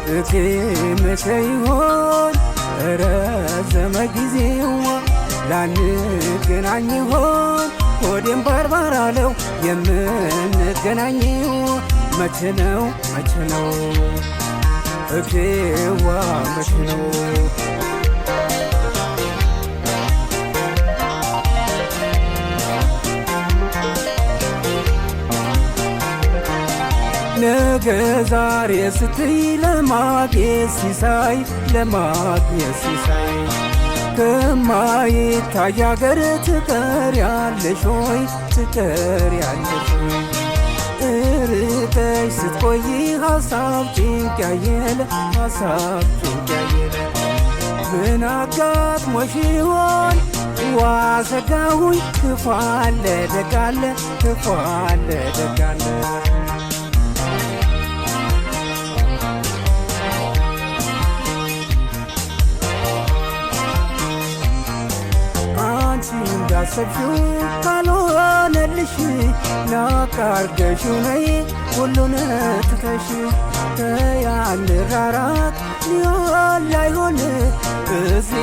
እቴ መቼ ይሆን ረዘመ ጊዜው ላንገናኝ ይሆን ሆዴም ባርባር አለው የምንገናኘው መቼ ነው እቴዋ መቼ ነው ነገ ዛሬ ስትይ ለማግኘት ሲሳይ ከማይታይ አገር ትቀሪያለሽ ሆይ እርቀሽ ስትቆይ ሀሳብ ጭንቅ ያየለ ምን አጋጥሞሽ ይሆን ዋሰጋሁኝ ክፉ አለ ደግ አለ እንዳሰብሽው ካልሆነልሽ ናቃርገሽው ነይ ሁሉን ትተሽ ተያንራራቅ ሊሆን ላይሆን እዚህ